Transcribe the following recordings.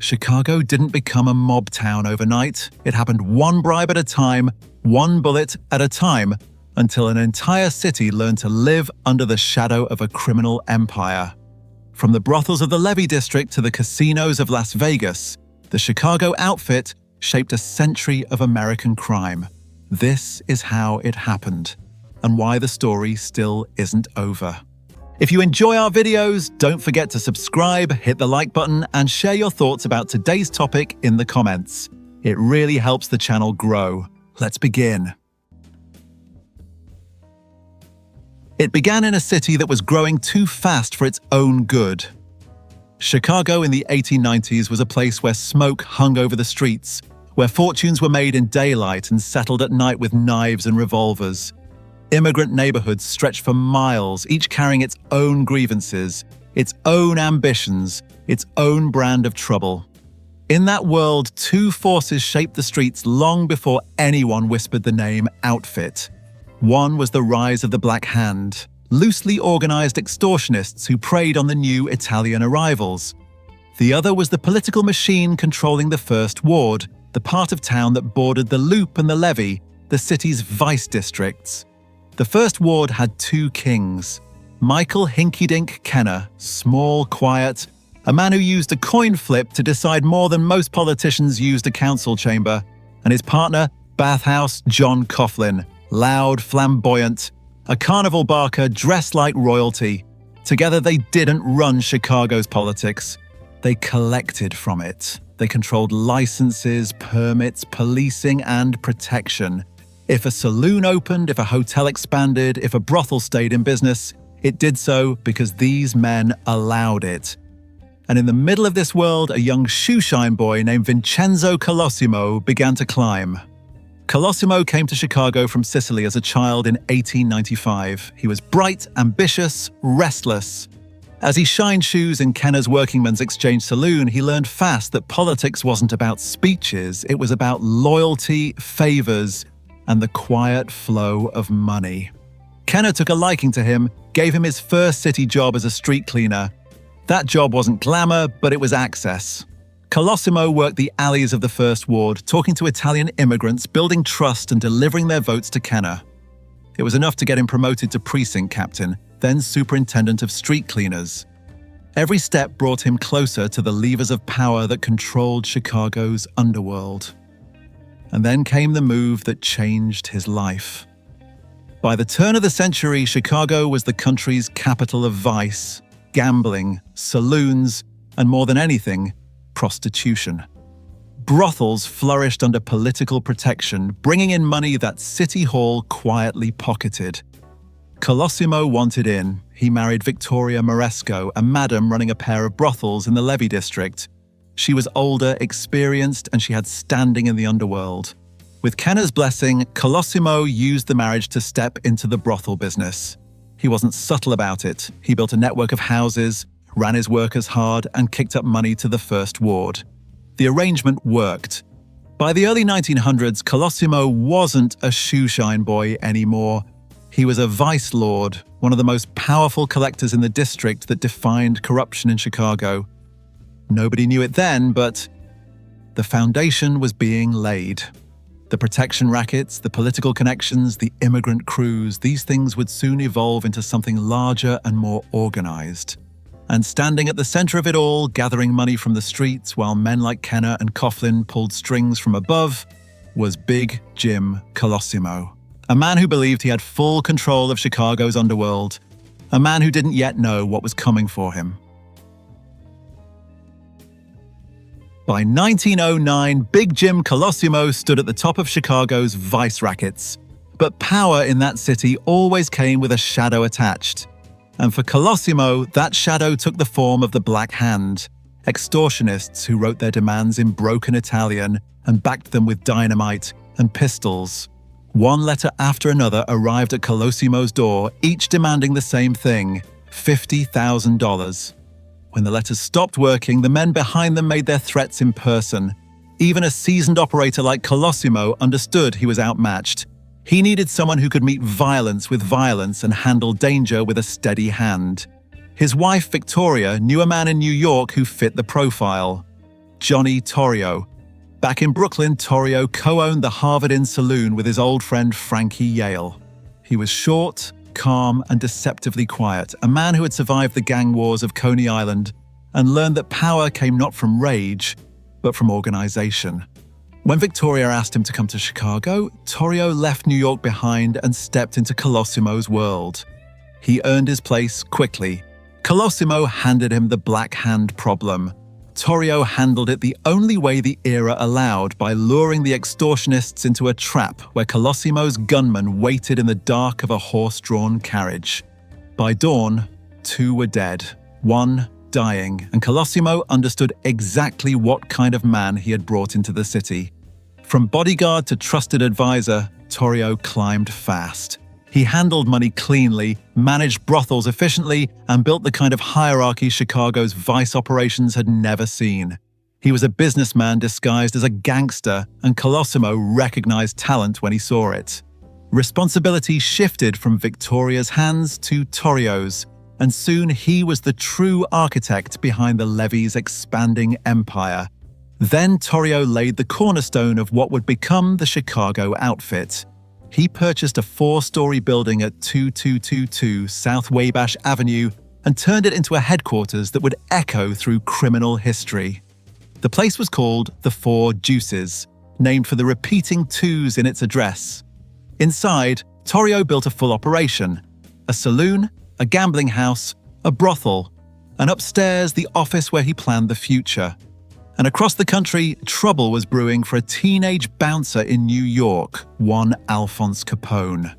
Chicago didn't become a mob town overnight. It happened one bribe at a time, one bullet at a time, until an entire city learned to live under the shadow of a criminal empire. From the brothels of the Levee district to the casinos of Las Vegas, the Chicago outfit shaped a century of American crime. This is how it happened, and why the story still isn't over. If you enjoy our videos, don't forget to subscribe, hit the like button, and share your thoughts about today's topic in the comments. It really helps the channel grow. Let's begin. It began in a city that was growing too fast for its own good. Chicago in the 1890s was a place where smoke hung over the streets, where fortunes were made in daylight and settled at night with knives and revolvers. Immigrant neighborhoods stretched for miles, each carrying its own grievances, its own ambitions, its own brand of trouble. In that world, two forces shaped the streets long before anyone whispered the name outfit. One was the rise of the Black Hand, loosely organized extortionists who preyed on the new Italian arrivals. The other was the political machine controlling the First Ward, the part of town that bordered the Loop and the Levee, the city's vice districts. The First Ward had two kings: Michael Hinky-Dink Kenner, small, quiet, a man who used a coin flip to decide more than most politicians used a council chamber, and his partner, Bathhouse John Coughlin, loud, flamboyant, a carnival barker dressed like royalty. Together they didn't run Chicago's politics. They collected from it. They controlled licenses, permits, policing, and protection. If a saloon opened, if a hotel expanded, if a brothel stayed in business, it did so because these men allowed it. And in the middle of this world, a young shoeshine boy named Vincenzo Colosimo began to climb. Colosimo came to Chicago from Sicily as a child in 1895. He was bright, ambitious, restless. As he shined shoes in Kenner's Workingmen's Exchange Saloon, he learned fast that politics wasn't about speeches, it was about loyalty, favors, and the quiet flow of money. Kenner took a liking to him, gave him his first city job as a street cleaner. That job wasn't glamour, but it was access. Colosimo worked the alleys of the First Ward, talking to Italian immigrants, building trust and delivering their votes to Kenner. It was enough to get him promoted to precinct captain, then superintendent of street cleaners. Every step brought him closer to the levers of power that controlled Chicago's underworld. And then came the move that changed his life. By the turn of the century, Chicago was the country's capital of vice, gambling, saloons, and more than anything, prostitution. Brothels flourished under political protection, bringing in money that City Hall quietly pocketed. Colosimo wanted in. He married Victoria Moresco, a madam running a pair of brothels in the Levee district. She was older, experienced, and she had standing in the underworld. With Kenner's blessing, Colosimo used the marriage to step into the brothel business. He wasn't subtle about it. He built a network of houses, ran his workers hard, and kicked up money to the First Ward. The arrangement worked. By the early 1900s, Colosimo wasn't a shoeshine boy anymore. He was a vice lord, one of the most powerful collectors in the district that defined corruption in Chicago. Nobody knew it then, but the foundation was being laid. The protection rackets, the political connections, the immigrant crews, these things would soon evolve into something larger and more organized. And standing at the center of it all, gathering money from the streets while men like Kenner and Coughlin pulled strings from above, was Big Jim Colosimo. A man who believed he had full control of Chicago's underworld. A man who didn't yet know what was coming for him. By 1909, Big Jim Colosimo stood at the top of Chicago's vice rackets. But power in that city always came with a shadow attached. And for Colosimo, that shadow took the form of the Black Hand, extortionists who wrote their demands in broken Italian and backed them with dynamite and pistols. One letter after another arrived at Colosimo's door, each demanding the same thing: $50,000. When the letters stopped working, the men behind them made their threats in person. Even a seasoned operator like Colosimo understood he was outmatched. He needed someone who could meet violence with violence and handle danger with a steady hand. His wife, Victoria, knew a man in New York who fit the profile. Johnny Torrio. Back in Brooklyn, Torrio co-owned the Harvard Inn Saloon with his old friend Frankie Yale. He was short, calm, and deceptively quiet, a man who had survived the gang wars of Coney Island and learned that power came not from rage, but from organization. When Victoria asked him to come to Chicago, Torrio left New York behind and stepped into Colosimo's world. He earned his place quickly. Colosimo handed him the Black Hand problem. Torrio handled it the only way the era allowed, by luring the extortionists into a trap where Colosimo's gunmen waited in the dark of a horse-drawn carriage. By dawn, 2 were dead, 1 dying, and Colosimo understood exactly what kind of man he had brought into the city. From bodyguard to trusted advisor, Torrio climbed fast. He handled money cleanly, managed brothels efficiently, and built the kind of hierarchy Chicago's vice operations had never seen. He was a businessman disguised as a gangster, and Colosimo recognized talent when he saw it. Responsibility shifted from Victoria's hands to Torrio's, and soon he was the true architect behind the Levee's expanding empire. Then Torrio laid the cornerstone of what would become the Chicago outfit. He purchased a 4-story building at 2222 South Wabash Avenue and turned it into a headquarters that would echo through criminal history. The place was called the Four Juices, named for the repeating 2s in its address. Inside, Torrio built a full operation: a saloon, a gambling house, a brothel, and upstairs the office where he planned the future. And across the country, trouble was brewing for a teenage bouncer in New York, one Alphonse Capone.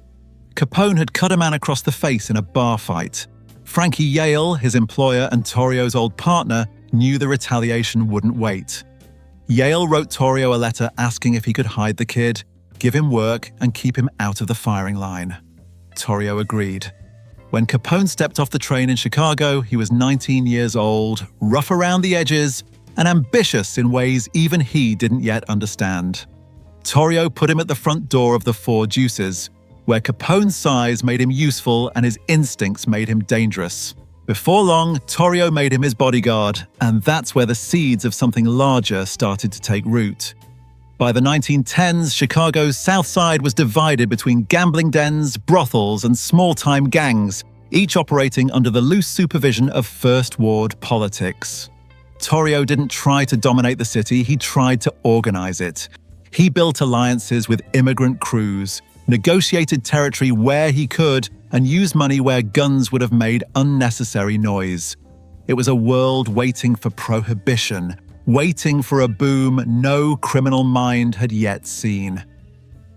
Capone had cut a man across the face in a bar fight. Frankie Yale, his employer and Torrio's old partner, knew the retaliation wouldn't wait. Yale wrote Torrio a letter asking if he could hide the kid, give him work, and keep him out of the firing line. Torrio agreed. When Capone stepped off the train in Chicago, he was 19 years old, rough around the edges, and ambitious in ways even he didn't yet understand. Torrio put him at the front door of the Four Juices, where Capone's size made him useful and his instincts made him dangerous. Before long, Torrio made him his bodyguard, and that's where the seeds of something larger started to take root. By the 1910s, Chicago's South Side was divided between gambling dens, brothels, and small-time gangs, each operating under the loose supervision of First Ward politics. Torrio didn't try to dominate the city, he tried to organize it. He built alliances with immigrant crews, negotiated territory where he could, and used money where guns would have made unnecessary noise. It was a world waiting for prohibition, waiting for a boom no criminal mind had yet seen.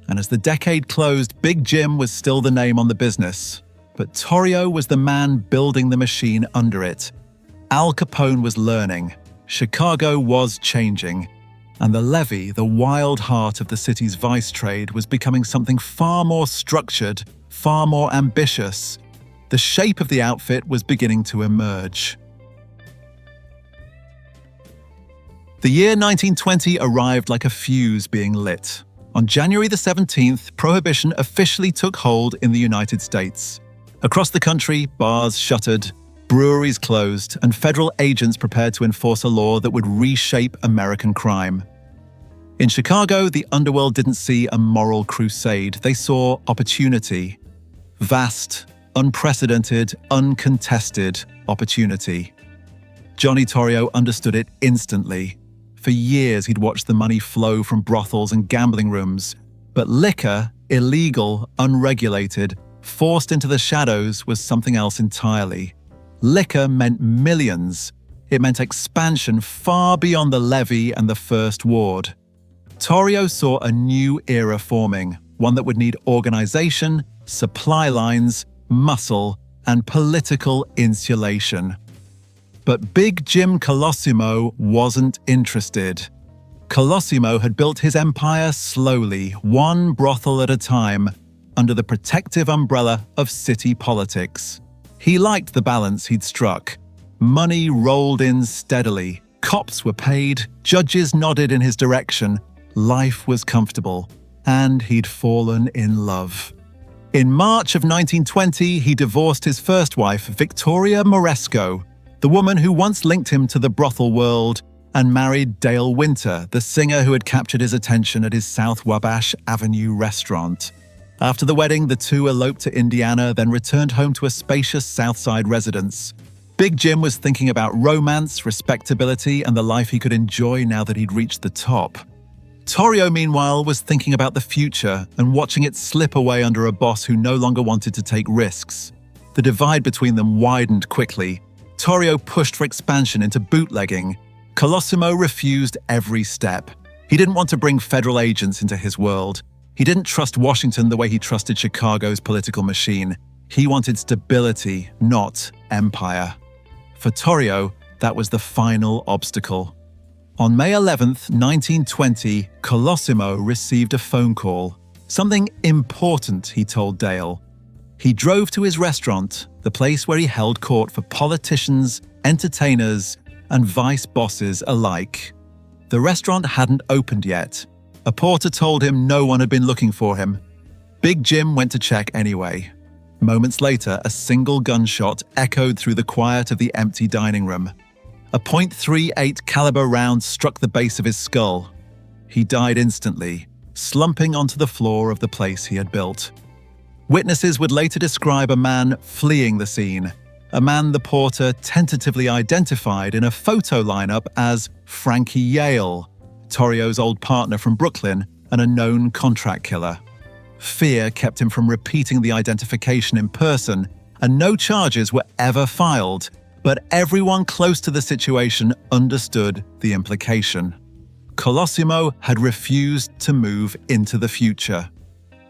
And as the decade closed, Big Jim was still the name on the business, but Torrio was the man building the machine under it. Al Capone was learning, Chicago was changing, and the Levee, the wild heart of the city's vice trade, was becoming something far more structured, far more ambitious. The shape of the outfit was beginning to emerge. The year 1920 arrived like a fuse being lit. On January the 17th, Prohibition officially took hold in the United States. Across the country, bars shuttered, breweries closed, and federal agents prepared to enforce a law that would reshape American crime. In Chicago, the underworld didn't see a moral crusade, they saw opportunity. Vast, unprecedented, uncontested opportunity. Johnny Torrio understood it instantly. For years, he'd watched the money flow from brothels and gambling rooms, but liquor, illegal, unregulated, forced into the shadows, was something else entirely. Liquor meant millions. It meant expansion far beyond the Levee and the First Ward. Torrio saw a new era forming, one that would need organization, supply lines, muscle, and political insulation. But Big Jim Colosimo wasn't interested. Colosimo had built his empire slowly, one brothel at a time, under the protective umbrella of city politics. He liked the balance he'd struck. Money rolled in steadily, cops were paid, judges nodded in his direction, life was comfortable, and he'd fallen in love. In March of 1920, he divorced his first wife, Victoria Moresco, the woman who once linked him to the brothel world, and married Dale Winter, the singer who had captured his attention at his South Wabash Avenue restaurant. After the wedding, the two eloped to Indiana, then returned home to a spacious Southside residence. Big Jim was thinking about romance, respectability, and the life he could enjoy now that he'd reached the top. Torrio, meanwhile, was thinking about the future and watching it slip away under a boss who no longer wanted to take risks. The divide between them widened quickly. Torrio pushed for expansion into bootlegging. Colosimo refused every step. He didn't want to bring federal agents into his world. He didn't trust Washington the way he trusted Chicago's political machine. He wanted stability, not empire. For Torrio, that was the final obstacle. On May 11th, 1920, Colosimo received a phone call. Something important, he told Dale. He drove to his restaurant, the place where he held court for politicians, entertainers, and vice bosses alike. The restaurant hadn't opened yet. A porter told him no one had been looking for him. Big Jim went to check anyway. Moments later, a single gunshot echoed through the quiet of the empty dining room. A .38 caliber round struck the base of his skull. He died instantly, slumping onto the floor of the place he had built. Witnesses would later describe a man fleeing the scene, a man the porter tentatively identified in a photo lineup as Frankie Yale, Torrio's old partner from Brooklyn and a known contract killer. Fear kept him from repeating the identification in person, and no charges were ever filed, but everyone close to the situation understood the implication. Colosimo had refused to move into the future.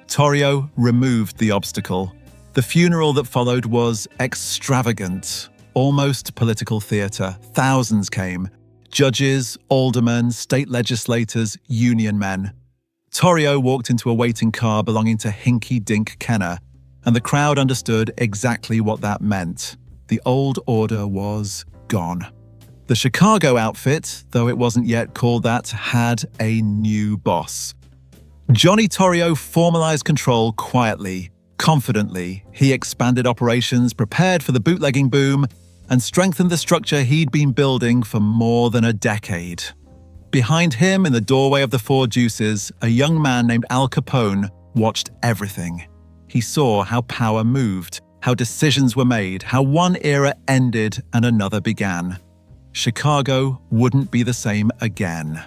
Torrio removed the obstacle. The funeral that followed was extravagant, almost political theater. Thousands came. Judges, aldermen, state legislators, union men. Torrio walked into a waiting car belonging to Hinky Dink Kenner, and the crowd understood exactly what that meant. The old order was gone. The Chicago outfit, though it wasn't yet called that, had a new boss. Johnny Torrio formalized control quietly, confidently. He expanded operations, prepared for the bootlegging boom, and strengthened the structure he'd been building for more than a decade. Behind him, in the doorway of the Four Juices, a young man named Al Capone watched everything. He saw how power moved, how decisions were made, how one era ended and another began. Chicago wouldn't be the same again.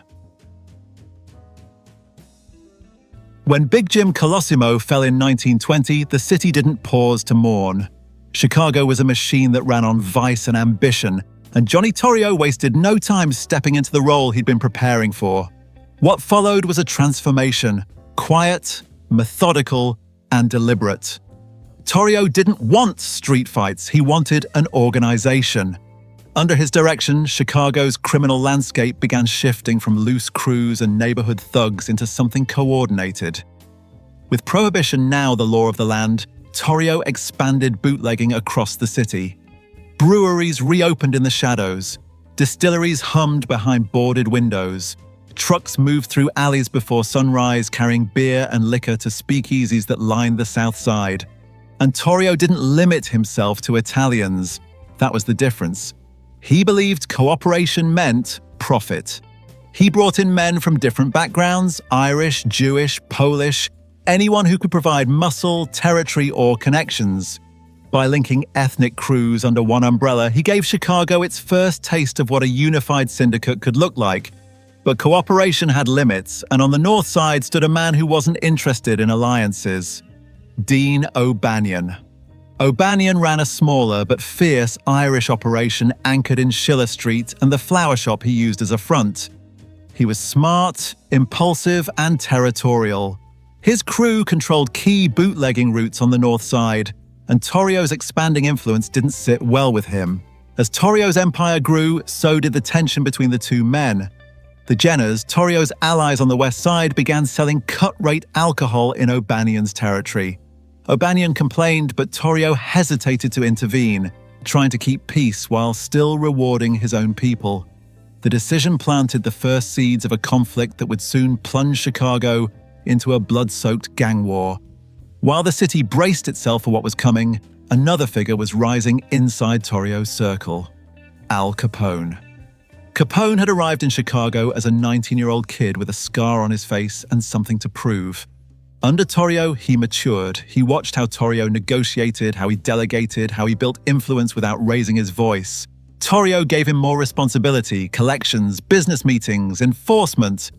When Big Jim Colosimo fell in 1920, the city didn't pause to mourn. Chicago was a machine that ran on vice and ambition, and Johnny Torrio wasted no time stepping into the role he'd been preparing for. What followed was a transformation, quiet, methodical, and deliberate. Torrio didn't want street fights, he wanted an organization. Under his direction, Chicago's criminal landscape began shifting from loose crews and neighborhood thugs into something coordinated. With Prohibition now the law of the land, Torrio expanded bootlegging across the city. Breweries reopened in the shadows. Distilleries hummed behind boarded windows. Trucks moved through alleys before sunrise, carrying beer and liquor to speakeasies that lined the South Side. And Torrio didn't limit himself to Italians. That was the difference. He believed cooperation meant profit. He brought in men from different backgrounds, Irish, Jewish, Polish, anyone who could provide muscle, territory, or connections. By linking ethnic crews under one umbrella, he gave Chicago its first taste of what a unified syndicate could look like. But cooperation had limits, and on the north side stood a man who wasn't interested in alliances. Dean O'Banion. O'Banion ran a smaller but fierce Irish operation anchored in Schiller Street and the flower shop he used as a front. He was smart, impulsive, and territorial. His crew controlled key bootlegging routes on the north side, and Torrio's expanding influence didn't sit well with him. As Torrio's empire grew, so did the tension between the two men. The Jenners, Torrio's allies on the west side, began selling cut-rate alcohol in O'Banion's territory. O'Banion complained, but Torrio hesitated to intervene, trying to keep peace while still rewarding his own people. The decision planted the first seeds of a conflict that would soon plunge Chicago into a blood-soaked gang war. While the city braced itself for what was coming, another figure was rising inside Torrio's circle: Al Capone. Capone had arrived in Chicago as a 19-year-old kid with a scar on his face and something to prove. Under Torrio, he matured. He watched how Torrio negotiated, how he delegated, how he built influence without raising his voice. Torrio gave him more responsibility, collections, business meetings, enforcement.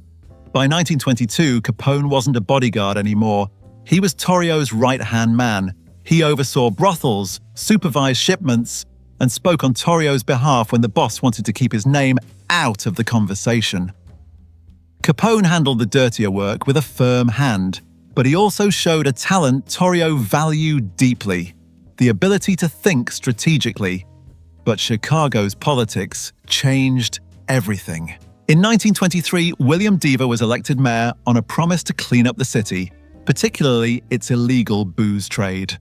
By 1922, Capone wasn't a bodyguard anymore. He was Torrio's right-hand man. He oversaw brothels, supervised shipments, and spoke on Torrio's behalf when the boss wanted to keep his name out of the conversation. Capone handled the dirtier work with a firm hand, but he also showed a talent Torrio valued deeply, the ability to think strategically. But Chicago's politics changed everything. In 1923, William Deaver was elected mayor on a promise to clean up the city, particularly its illegal booze trade.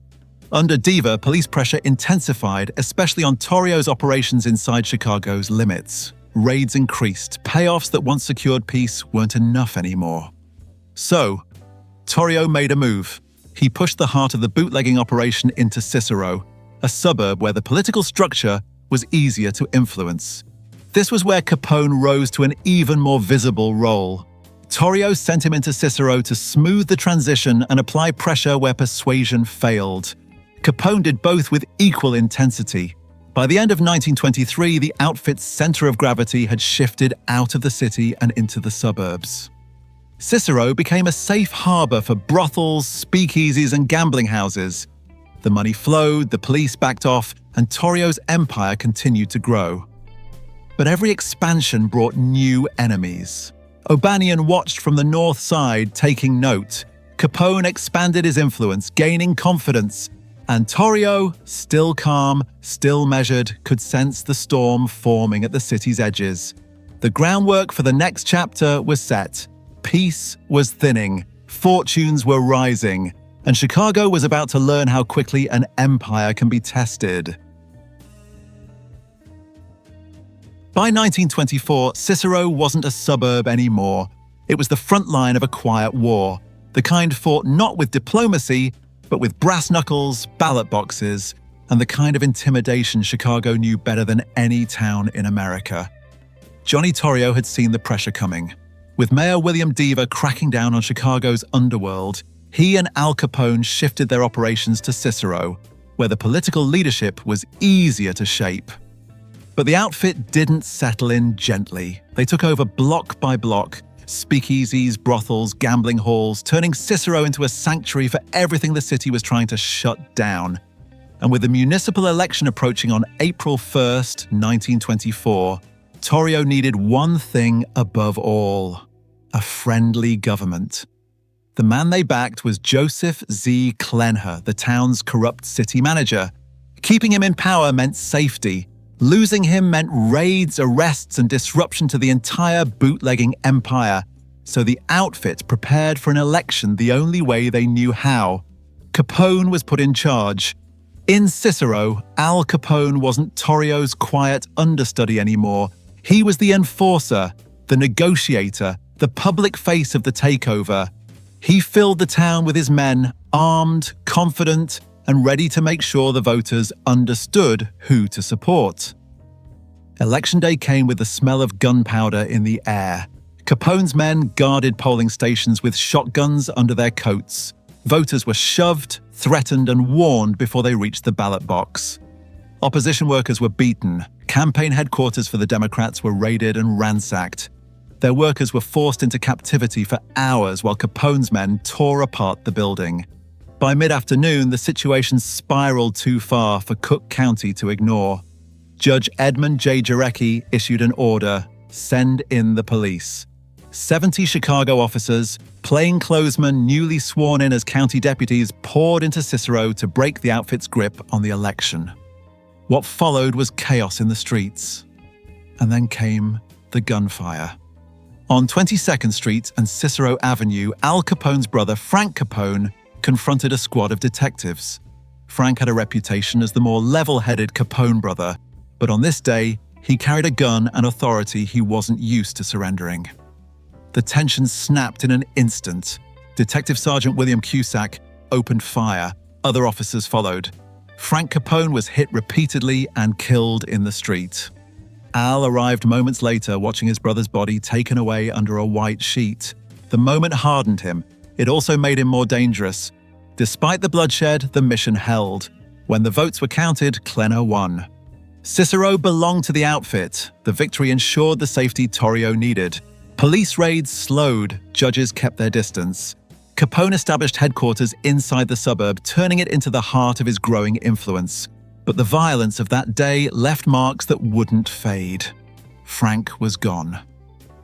Under Deaver, police pressure intensified, especially on Torrio's operations inside Chicago's limits. Raids increased. Payoffs that once secured peace weren't enough anymore. So, Torrio made a move. He pushed the heart of the bootlegging operation into Cicero, a suburb where the political structure was easier to influence. This was where Capone rose to an even more visible role. Torrio sent him into Cicero to smooth the transition and apply pressure where persuasion failed. Capone did both with equal intensity. By the end of 1923, the outfit's center of gravity had shifted out of the city and into the suburbs. Cicero became a safe harbor for brothels, speakeasies, and gambling houses. The money flowed, the police backed off, and Torrio's empire continued to grow. But every expansion brought new enemies. O'Banion watched from the north side, taking note. Capone expanded his influence, gaining confidence. And Torrio, still calm, still measured, could sense the storm forming at the city's edges. The groundwork for the next chapter was set. Peace was thinning, fortunes were rising, and Chicago was about to learn how quickly an empire can be tested. By 1924, Cicero wasn't a suburb anymore. It was the front line of a quiet war, the kind fought not with diplomacy, but with brass knuckles, ballot boxes, and the kind of intimidation Chicago knew better than any town in America. Johnny Torrio had seen the pressure coming. With Mayor William Deaver cracking down on Chicago's underworld, he and Al Capone shifted their operations to Cicero, where the political leadership was easier to shape. But the outfit didn't settle in gently. They took over block by block, speakeasies, brothels, gambling halls, turning Cicero into a sanctuary for everything the city was trying to shut down. And with the municipal election approaching on April 1st, 1924, Torrio needed one thing above all: a friendly government. The man they backed was Joseph Z. Klenher, the town's corrupt city manager. Keeping him in power meant safety. Losing him meant raids, arrests, and disruption to the entire bootlegging empire. So the outfit prepared for an election the only way they knew how. Capone was put in charge. In Cicero, Al Capone wasn't Torrio's quiet understudy anymore. He was the enforcer, the negotiator, the public face of the takeover. He filled the town with his men, armed, confident, and ready to make sure the voters understood who to support. Election day came with the smell of gunpowder in the air. Capone's men guarded polling stations with shotguns under their coats. Voters were shoved, threatened, and warned before they reached the ballot box. Opposition workers were beaten. Campaign headquarters for the Democrats were raided and ransacked. Their workers were forced into captivity for hours while Capone's men tore apart the building. By mid-afternoon, the situation spiraled too far for Cook County to ignore. Judge Edmund J. Jarecki issued an order: send in the police. 70 Chicago officers, plainclothesmen newly sworn in as county deputies, poured into Cicero to break the outfit's grip on the election. What followed was chaos in the streets. And then came the gunfire. On 22nd Street and Cicero Avenue, Al Capone's brother, Frank Capone, confronted a squad of detectives. Frank had a reputation as the more level-headed Capone brother, but on this day, he carried a gun and authority he wasn't used to surrendering. The tension snapped in an instant. Detective Sergeant William Cusack opened fire. Other officers followed. Frank Capone was hit repeatedly and killed in the street. Al arrived moments later, watching his brother's body taken away under a white sheet. The moment hardened him. It also made him more dangerous. Despite the bloodshed, the mission held. When the votes were counted, Clenna won. Cicero belonged to the outfit. The victory ensured the safety Torrio needed. Police raids slowed, judges kept their distance. Capone established headquarters inside the suburb, turning it into the heart of his growing influence. But the violence of that day left marks that wouldn't fade. Frank was gone.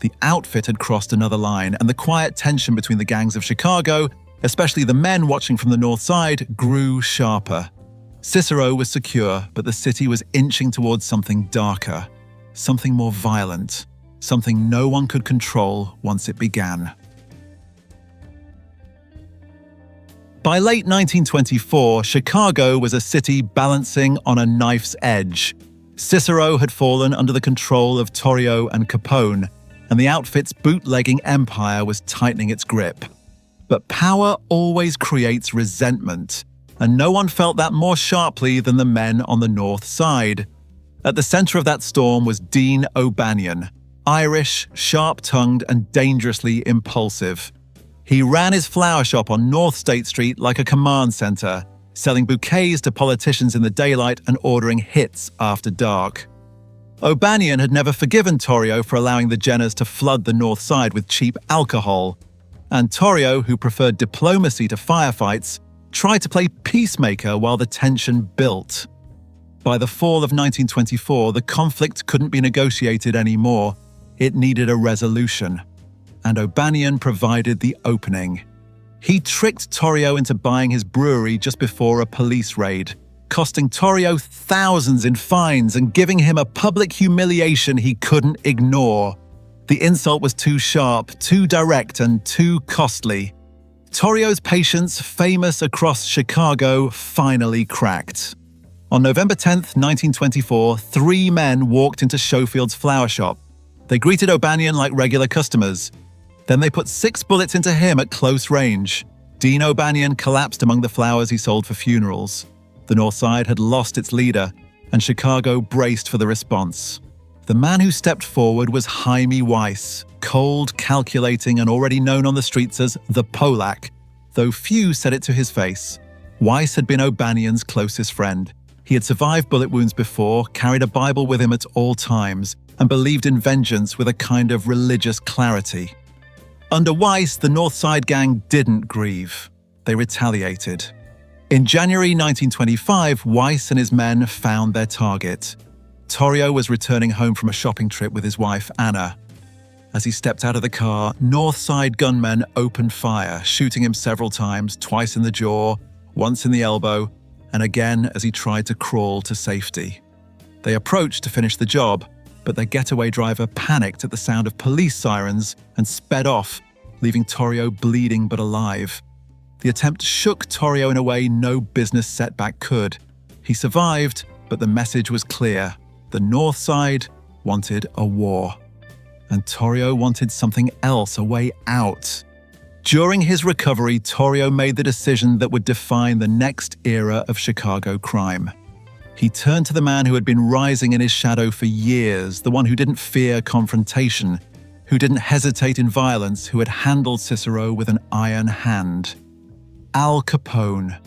The outfit had crossed another line, and the quiet tension between the gangs of Chicago, especially the men watching from the north side, grew sharper. Cicero was secure, but the city was inching towards something darker, something more violent, something no one could control once it began. By late 1924, Chicago was a city balancing on a knife's edge. Cicero had fallen under the control of Torrio and Capone, and the outfit's bootlegging empire was tightening its grip. But power always creates resentment, and no one felt that more sharply than the men on the north side. At the center of that storm was Dean O'Banion, Irish, sharp-tongued, and dangerously impulsive. He ran his flower shop on North State Street like a command center, selling bouquets to politicians in the daylight and ordering hits after dark. O'Banion had never forgiven Torrio for allowing the Jenners to flood the north side with cheap alcohol, and Torrio, who preferred diplomacy to firefights, tried to play peacemaker while the tension built. By the fall of 1924, the conflict couldn't be negotiated anymore. It needed a resolution. And O'Banion provided the opening. He tricked Torrio into buying his brewery just before a police raid, costing Torrio thousands in fines and giving him a public humiliation he couldn't ignore. The insult was too sharp, too direct, and too costly. Torrio's patience, famous across Chicago, finally cracked. On November 10th, 1924, 3 men walked into Schofield's flower shop. They greeted O'Banion like regular customers. Then they put 6 bullets into him at close range. Dean O'Banion collapsed among the flowers he sold for funerals. The North Side had lost its leader, and Chicago braced for the response. The man who stepped forward was Jaime Weiss, cold, calculating, and already known on the streets as the Polak, though few said it to his face. Weiss had been O'Banion's closest friend. He had survived bullet wounds before, carried a Bible with him at all times, and believed in vengeance with a kind of religious clarity. Under Weiss, the North Side gang didn't grieve. They retaliated. In January 1925, Weiss and his men found their target. Torrio was returning home from a shopping trip with his wife, Anna. As he stepped out of the car, North Side gunmen opened fire, shooting him several times, twice in the jaw, once in the elbow, and again as he tried to crawl to safety. They approached to finish the job, but their getaway driver panicked at the sound of police sirens and sped off, leaving Torrio bleeding but alive. The attempt shook Torrio in a way no business setback could. He survived, but the message was clear. The North Side wanted a war. And Torrio wanted something else, a way out. During his recovery, Torrio made the decision that would define the next era of Chicago crime. He turned to the man who had been rising in his shadow for years, the one who didn't fear confrontation, who didn't hesitate in violence, who had handled Cicero with an iron hand. Al Capone.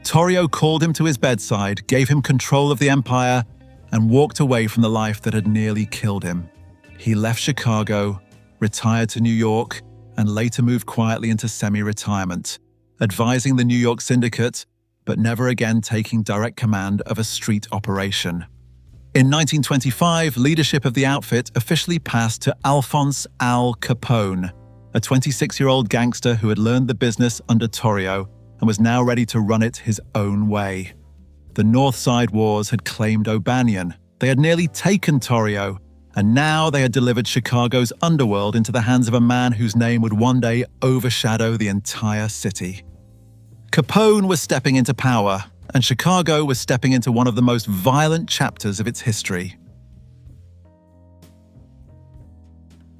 Torrio called him to his bedside, gave him control of the empire, and walked away from the life that had nearly killed him. He left Chicago, retired to New York, and later moved quietly into semi-retirement, advising the New York syndicate, but never again taking direct command of a street operation. In 1925, leadership of the outfit officially passed to Alphonse Al Capone, a 26-year-old gangster who had learned the business under Torrio and was now ready to run it his own way. The North Side Wars had claimed O'Banion. They had nearly taken Torrio, and now they had delivered Chicago's underworld into the hands of a man whose name would one day overshadow the entire city. Capone was stepping into power, and Chicago was stepping into one of the most violent chapters of its history.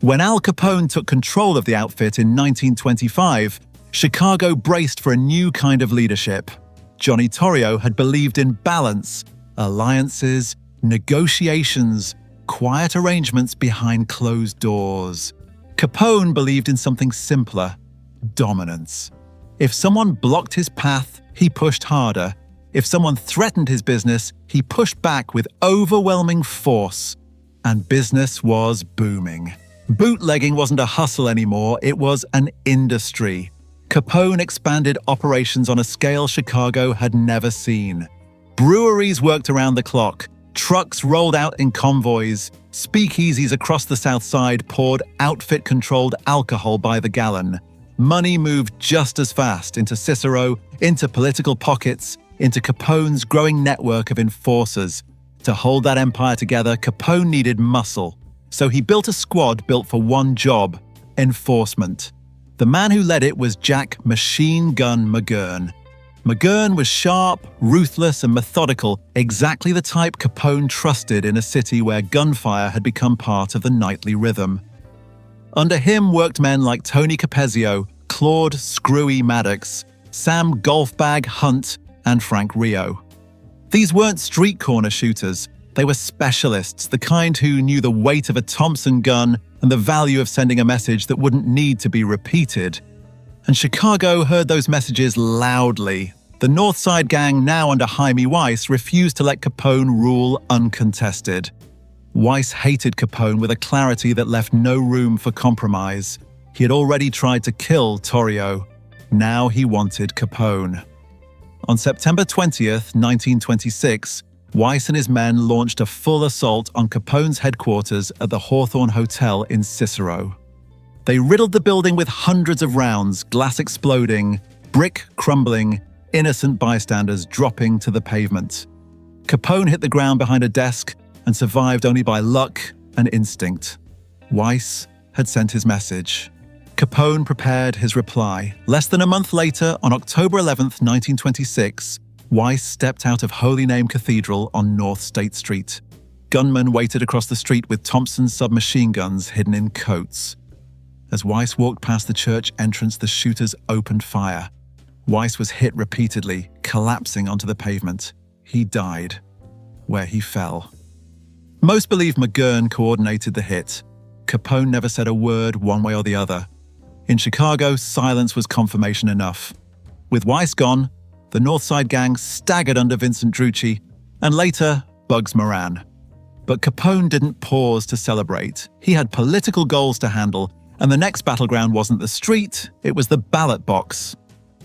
When Al Capone took control of the outfit in 1925, Chicago braced for a new kind of leadership. Johnny Torrio had believed in balance, alliances, negotiations, quiet arrangements behind closed doors. Capone believed in something simpler: dominance. If someone blocked his path, he pushed harder. If someone threatened his business, he pushed back with overwhelming force. And business was booming. Bootlegging wasn't a hustle anymore, it was an industry. Capone expanded operations on a scale Chicago had never seen. Breweries worked around the clock. Trucks rolled out in convoys. Speakeasies across the South Side poured outfit-controlled alcohol by the gallon. Money moved just as fast into Cicero, into political pockets, into Capone's growing network of enforcers. To hold that empire together, Capone needed muscle. So he built a squad built for one job: enforcement. The man who led it was Jack "Machine Gun" McGurn. McGurn was sharp, ruthless, and methodical, exactly the type Capone trusted in a city where gunfire had become part of the nightly rhythm. Under him worked men like Tony Capezio, Claude "Screwy" Maddox, Sam "Golfbag" Hunt, and Frank Rio. These weren't street corner shooters. They were specialists, the kind who knew the weight of a Thompson gun and the value of sending a message that wouldn't need to be repeated. And Chicago heard those messages loudly. The North Side gang, now under Jaime Weiss, refused to let Capone rule uncontested. Weiss hated Capone with a clarity that left no room for compromise. He had already tried to kill Torrio. Now he wanted Capone. On September 20th, 1926, Weiss and his men launched a full assault on Capone's headquarters at the Hawthorne Hotel in Cicero. They riddled the building with hundreds of rounds, glass exploding, brick crumbling, innocent bystanders dropping to the pavement. Capone hit the ground behind a desk and survived only by luck and instinct. Weiss had sent his message. Capone prepared his reply. Less than a month later, on October 11th, 1926, Weiss stepped out of Holy Name Cathedral on North State Street. Gunmen waited across the street with Thompson's submachine guns hidden in coats. As Weiss walked past the church entrance, the shooters opened fire. Weiss was hit repeatedly, collapsing onto the pavement. He died where he fell. Most believe McGurn coordinated the hit. Capone never said a word one way or the other. In Chicago, silence was confirmation enough. With Weiss gone, the Northside gang staggered under Vincent Drucci, and later, Bugs Moran. But Capone didn't pause to celebrate. He had political goals to handle, and the next battleground wasn't the street, it was the ballot box.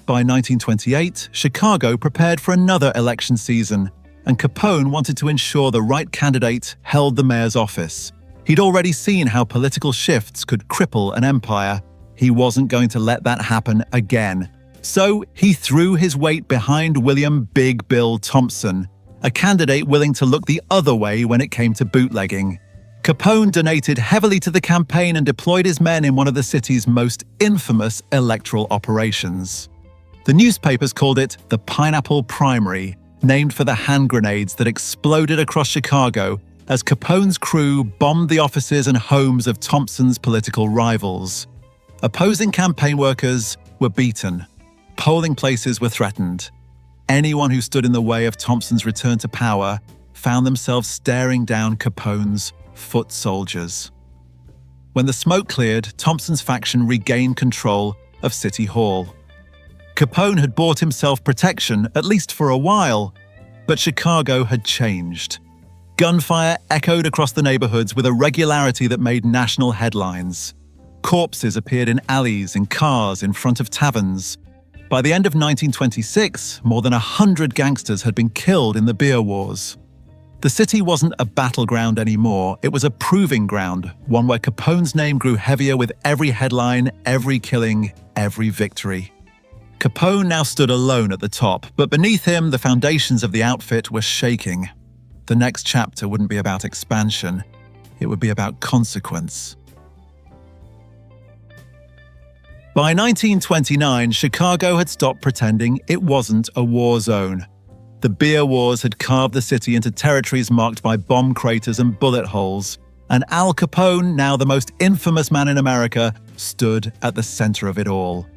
By 1928, Chicago prepared for another election season, and Capone wanted to ensure the right candidate held the mayor's office. He'd already seen how political shifts could cripple an empire. He wasn't going to let that happen again. So he threw his weight behind William Big Bill Thompson, a candidate willing to look the other way when it came to bootlegging. Capone donated heavily to the campaign and deployed his men in one of the city's most infamous electoral operations. The newspapers called it the Pineapple Primary, named for the hand grenades that exploded across Chicago as Capone's crew bombed the offices and homes of Thompson's political rivals. Opposing campaign workers were beaten. Polling places were threatened. Anyone who stood in the way of Thompson's return to power found themselves staring down Capone's foot soldiers. When the smoke cleared, Thompson's faction regained control of City Hall. Capone had bought himself protection, at least for a while, but Chicago had changed. Gunfire echoed across the neighborhoods with a regularity that made national headlines. Corpses appeared in alleys, in cars, in front of taverns. By the end of 1926, more than 100 gangsters had been killed in the beer wars. The city wasn't a battleground anymore, it was a proving ground, one where Capone's name grew heavier with every headline, every killing, every victory. Capone now stood alone at the top, but beneath him, the foundations of the outfit were shaking. The next chapter wouldn't be about expansion, it would be about consequence. By 1929, Chicago had stopped pretending it wasn't a war zone. The beer wars had carved the city into territories marked by bomb craters and bullet holes, and Al Capone, now the most infamous man in America, stood at the center of it all.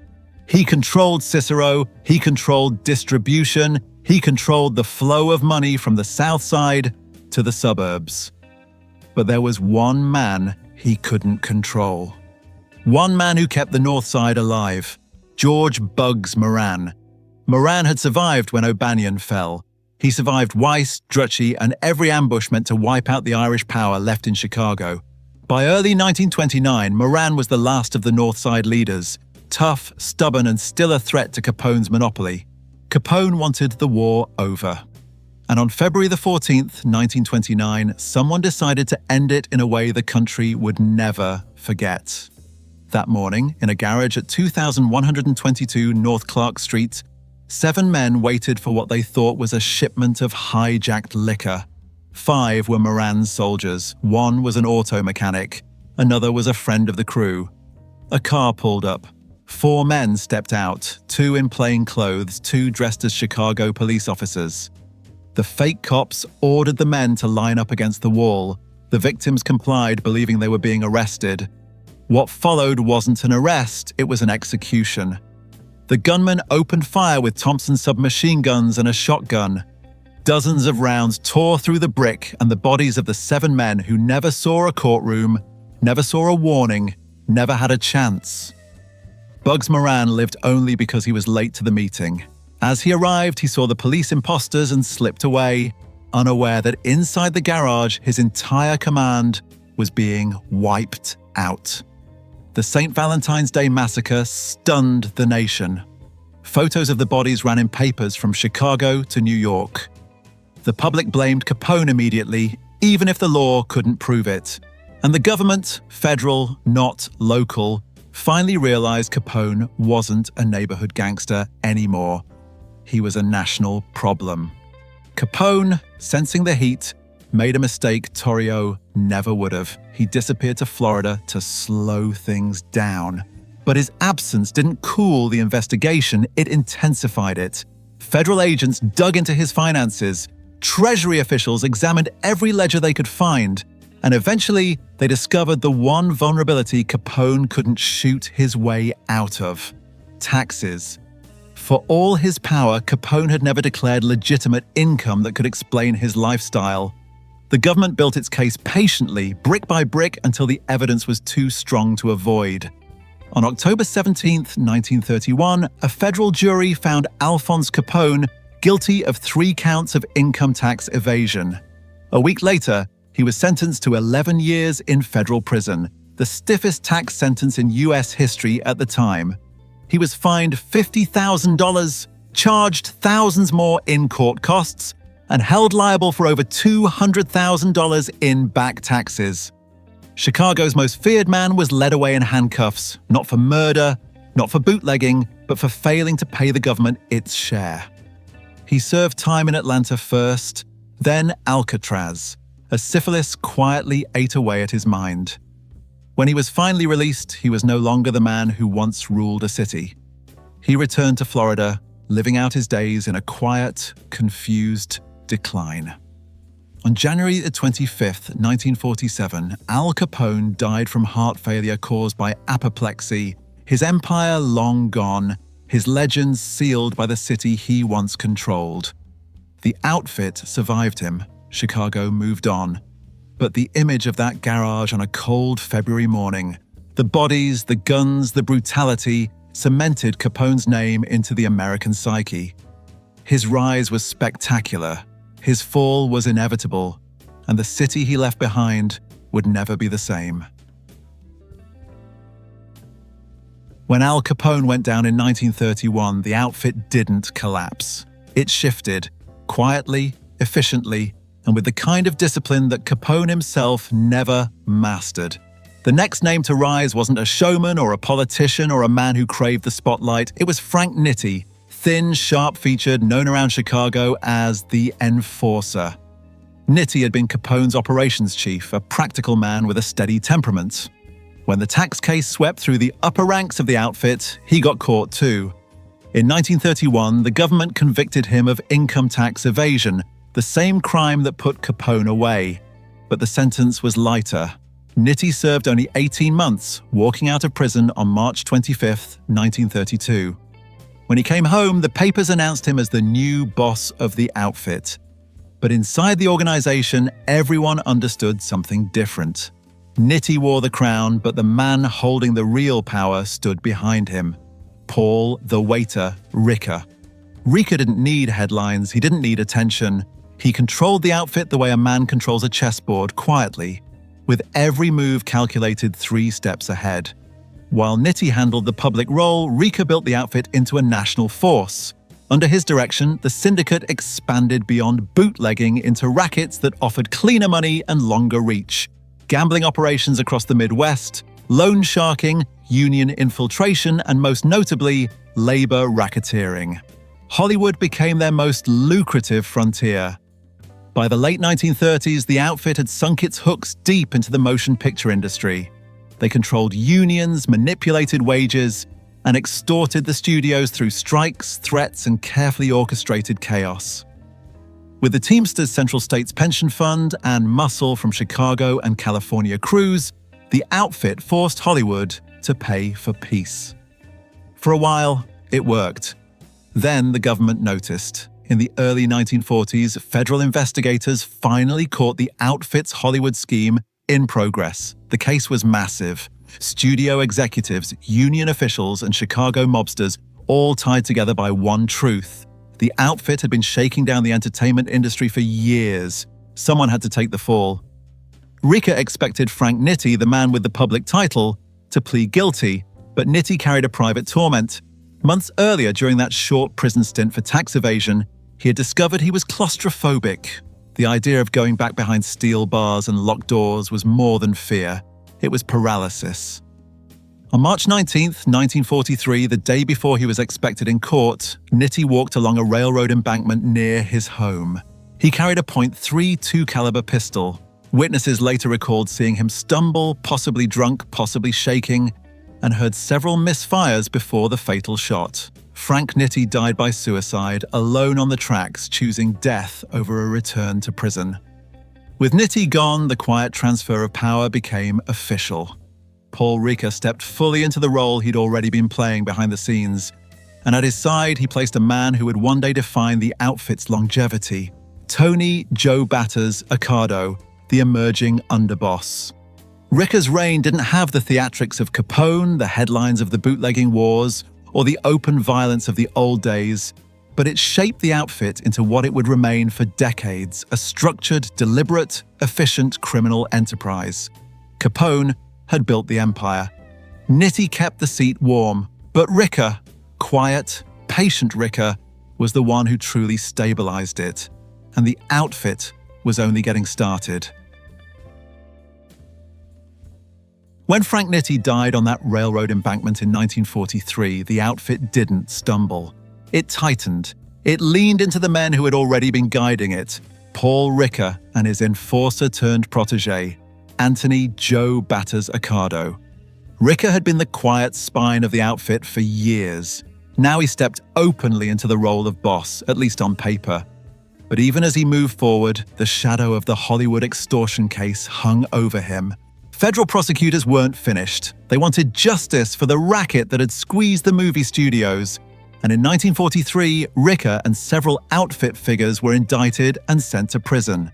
He controlled Cicero, he controlled distribution, he controlled the flow of money from the South Side to the suburbs. But there was one man he couldn't control. One man who kept the North Side alive, George "Bugs" Moran. Moran had survived when O'Banion fell. He survived Weiss, Drucci, and every ambush meant to wipe out the Irish power left in Chicago. By early 1929, Moran was the last of the North Side leaders, tough, stubborn, and still a threat to Capone's monopoly. Capone wanted the war over. And on February the 14th, 1929, someone decided to end it in a way the country would never forget. That morning, in a garage at 2122 North Clark Street, 7 men waited for what they thought was a shipment of hijacked liquor. 5 were Moran's soldiers, 1 was an auto mechanic, another was a friend of the crew. A car pulled up. 4 men stepped out, 2 in plain clothes, 2 dressed as Chicago police officers. The fake cops ordered the men to line up against the wall. The victims complied, believing they were being arrested. What followed wasn't an arrest, it was an execution. The gunmen opened fire with Thompson submachine guns and a shotgun. Dozens of rounds tore through the brick and the bodies of the 7 men who never saw a courtroom, never saw a warning, never had a chance. Bugs Moran lived only because he was late to the meeting. As he arrived, he saw the police imposters and slipped away, unaware that inside the garage, his entire command was being wiped out. The St. Valentine's Day Massacre stunned the nation. Photos of the bodies ran in papers from Chicago to New York. The public blamed Capone immediately, even if the law couldn't prove it. And the government, federal, not local, finally realized Capone wasn't a neighborhood gangster anymore. He was a national problem. Capone, sensing the heat, made a mistake Torrio never would have. He disappeared to Florida to slow things down. But his absence didn't cool the investigation, it intensified it. Federal agents dug into his finances. Treasury officials examined every ledger they could find. And eventually, they discovered the one vulnerability Capone couldn't shoot his way out of: taxes. For all his power, Capone had never declared legitimate income that could explain his lifestyle. The government built its case patiently, brick by brick, until the evidence was too strong to avoid. On October 17, 1931, a federal jury found Alphonse Capone guilty of 3 counts of income tax evasion. A week later, he was sentenced to 11 years in federal prison, the stiffest tax sentence in U.S. history at the time. He was fined $50,000, charged thousands more in court costs, and held liable for over $200,000 in back taxes. Chicago's most feared man was led away in handcuffs, not for murder, not for bootlegging, but for failing to pay the government its share. He served time in Atlanta first, then Alcatraz, as syphilis quietly ate away at his mind. When he was finally released, he was no longer the man who once ruled a city. He returned to Florida, living out his days in a quiet, confused decline. On January 25, 1947, Al Capone died from heart failure caused by apoplexy, his empire long gone, his legends sealed by the city he once controlled. The outfit survived him. Chicago moved on. But the image of that garage on a cold February morning, the bodies, the guns, the brutality, cemented Capone's name into the American psyche. His rise was spectacular, his fall was inevitable, and the city he left behind would never be the same. When Al Capone went down in 1931, the outfit didn't collapse. It shifted, quietly, efficiently, and with the kind of discipline that Capone himself never mastered. The next name to rise wasn't a showman or a politician or a man who craved the spotlight. It was Frank Nitti, thin, sharp-featured, known around Chicago as the Enforcer. Nitti had been Capone's operations chief, a practical man with a steady temperament. When the tax case swept through the upper ranks of the outfit, he got caught too. In 1931, the government convicted him of income tax evasion, the same crime that put Capone away. But the sentence was lighter. Nitti served only 18 months, walking out of prison on March 25, 1932. When he came home, the papers announced him as the new boss of the outfit. But inside the organization, everyone understood something different. Nitti wore the crown, but the man holding the real power stood behind him. Paul, the waiter, Ricca. Ricca didn't need headlines, he didn't need attention. He controlled the outfit the way a man controls a chessboard, quietly, with every move calculated 3 steps ahead. While Nitti handled the public role, Ricca built the outfit into a national force. Under his direction, the syndicate expanded beyond bootlegging into rackets that offered cleaner money and longer reach. Gambling operations across the Midwest, loan sharking, union infiltration, and most notably, labor racketeering. Hollywood became their most lucrative frontier. By the late 1930s, the outfit had sunk its hooks deep into the motion picture industry. They controlled unions, manipulated wages, and extorted the studios through strikes, threats, and carefully orchestrated chaos. With the Teamsters Central States Pension Fund and muscle from Chicago and California crews, the outfit forced Hollywood to pay for peace. For a while, it worked. Then the government noticed. In the early 1940s, federal investigators finally caught the outfit's Hollywood scheme in progress. The case was massive. Studio executives, union officials, and Chicago mobsters all tied together by one truth. The outfit had been shaking down the entertainment industry for years. Someone had to take the fall. Ricca expected Frank Nitti, the man with the public title, to plead guilty, but Nitti carried a private torment. Months earlier, during that short prison stint for tax evasion, he had discovered he was claustrophobic. The idea of going back behind steel bars and locked doors was more than fear. It was paralysis. On March 19, 1943, the day before he was expected in court, Nitti walked along a railroad embankment near his home. He carried a .32 caliber pistol. Witnesses later recalled seeing him stumble, possibly drunk, possibly shaking, and heard several misfires before the fatal shot. Frank Nitti died by suicide, alone on the tracks, choosing death over a return to prison. With Nitti gone, the quiet transfer of power became official. Paul Ricca stepped fully into the role he'd already been playing behind the scenes, and at his side he placed a man who would one day define the outfit's longevity, Tony Joe Batters Accardo, the emerging underboss. Ricca's reign didn't have the theatrics of Capone, the headlines of the bootlegging wars, or the open violence of the old days, but it shaped the outfit into what it would remain for decades, a structured, deliberate, efficient criminal enterprise. Capone had built the empire. Nitti kept the seat warm, but Ricca, quiet, patient Ricca, was the one who truly stabilized it, and the outfit was only getting started. When Frank Nitti died on that railroad embankment in 1943, the outfit didn't stumble. It tightened. It leaned into the men who had already been guiding it, Paul Ricca and his enforcer-turned-protégé, Anthony Joe Batters Accardo. Ricca had been the quiet spine of the outfit for years. Now he stepped openly into the role of boss, at least on paper. But even as he moved forward, the shadow of the Hollywood extortion case hung over him. Federal prosecutors weren't finished. They wanted justice for the racket that had squeezed the movie studios. And in 1943, Ricca and several outfit figures were indicted and sent to prison.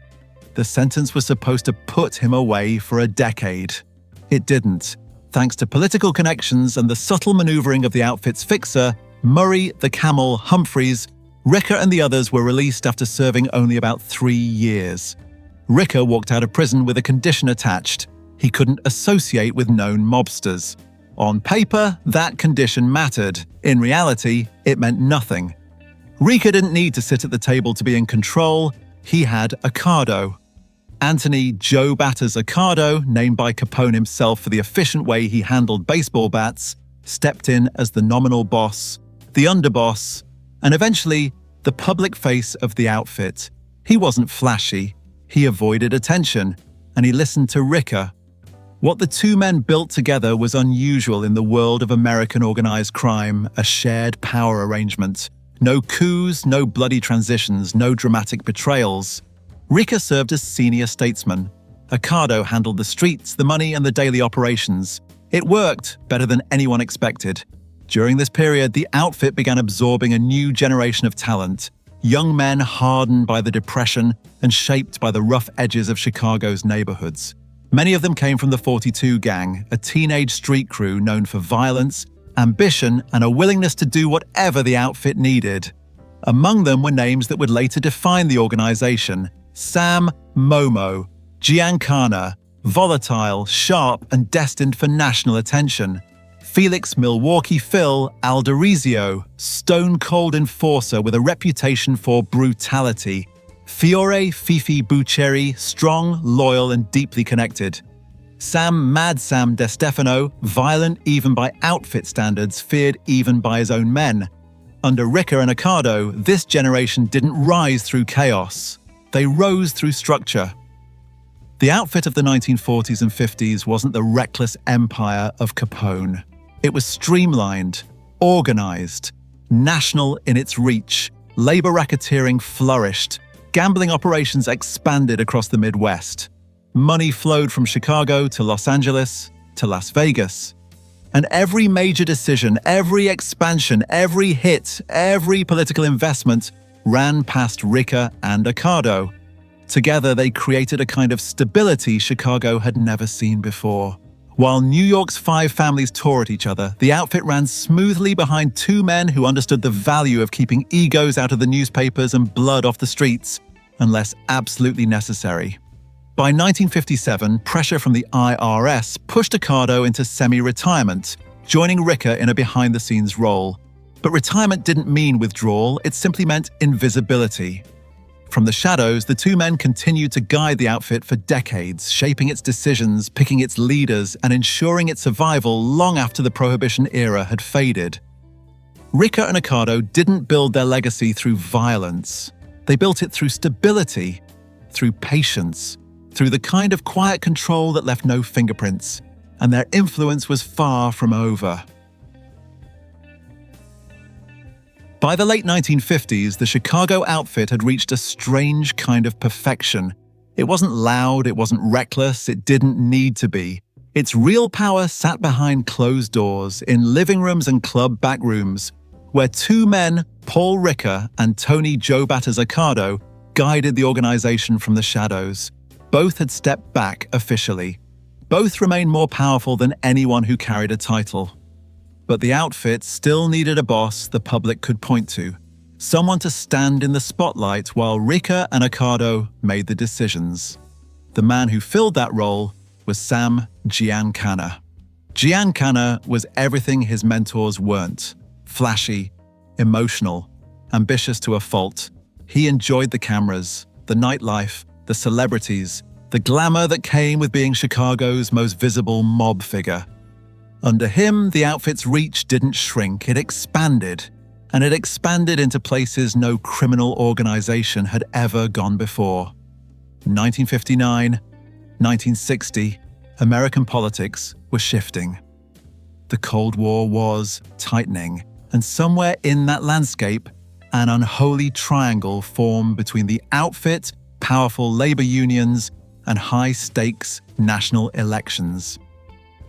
The sentence was supposed to put him away for a decade. It didn't, thanks to political connections and the subtle maneuvering of the outfit's fixer, Murray the Camel Humphreys. Ricca and the others were released after serving only about 3 years. Ricca walked out of prison with a condition attached. He couldn't associate with known mobsters. On paper, that condition mattered. In reality, it meant nothing. Ricca didn't need to sit at the table to be in control. He had Accardo. Anthony Joe Batters Accardo, named by Capone himself for the efficient way he handled baseball bats, stepped in as the nominal boss, the underboss, and eventually the public face of the outfit. He wasn't flashy. He avoided attention, and he listened to Ricca. What the two men built together was unusual in the world of American organized crime, a shared power arrangement. No coups, no bloody transitions, no dramatic betrayals. Ricca served as senior statesman. Accardo handled the streets, the money, and the daily operations. It worked better than anyone expected. During this period, the outfit began absorbing a new generation of talent. young men hardened by the Depression and shaped by the rough edges of Chicago's neighborhoods. Many of them came from the 42 Gang, a teenage street crew known for violence, ambition, and a willingness to do whatever the outfit needed. Among them were names that would later define the organization: Sam, Momo, Giancana, volatile, sharp, and destined for national attention; Felix Milwaukee Phil Alderizio, stone-cold enforcer with a reputation for brutality; Fiore Fifi Buccieri, strong, loyal, and deeply connected; Sam Mad Sam DeStefano, violent even by outfit standards, feared even by his own men. Under Ricca and Accardo, this generation didn't rise through chaos. They rose through structure. The outfit of the 1940s and 50s wasn't the reckless empire of Capone. It was streamlined, organized, national in its reach. Labor racketeering flourished. Gambling operations expanded across the Midwest. Money flowed from Chicago to Los Angeles to Las Vegas. And every major decision, every expansion, every hit, every political investment ran past Ricca and Accardo. Together, they created a kind of stability Chicago had never seen before. While New York's 5 families tore at each other, the outfit ran smoothly behind 2 men who understood the value of keeping egos out of the newspapers and blood off the streets, unless absolutely necessary. By 1957, pressure from the IRS pushed Accardo into semi-retirement, joining Ricca in a behind-the-scenes role. But retirement didn't mean withdrawal, it simply meant invisibility. From the shadows, the 2 men continued to guide the outfit for decades, shaping its decisions, picking its leaders, and ensuring its survival long after the Prohibition era had faded. Ricca and Accardo didn't build their legacy through violence. They built it through stability, through patience, through the kind of quiet control that left no fingerprints, and their influence was far from over. By the late 1950s, the Chicago outfit had reached a strange kind of perfection. It wasn't loud, it wasn't reckless, it didn't need to be. Its real power sat behind closed doors, in living rooms and club backrooms, where 2 men, Paul Ricca and Tony Joe Batters Accardo, guided the organization from the shadows. Both had stepped back officially. Both remained more powerful than anyone who carried a title. But the outfit still needed a boss the public could point to, someone to stand in the spotlight while Ricca and Accardo made the decisions. The man who filled that role was Sam Giancana. Giancana was everything his mentors weren't: flashy, emotional, ambitious to a fault. He enjoyed the cameras, the nightlife, the celebrities, the glamour that came with being Chicago's most visible mob figure. Under him, the outfit's reach didn't shrink, it expanded. And it expanded into places no criminal organization had ever gone before. 1959, 1960, American politics were shifting. The Cold War was tightening, and somewhere in that landscape, an unholy triangle formed between the outfit, powerful labor unions, and high-stakes national elections.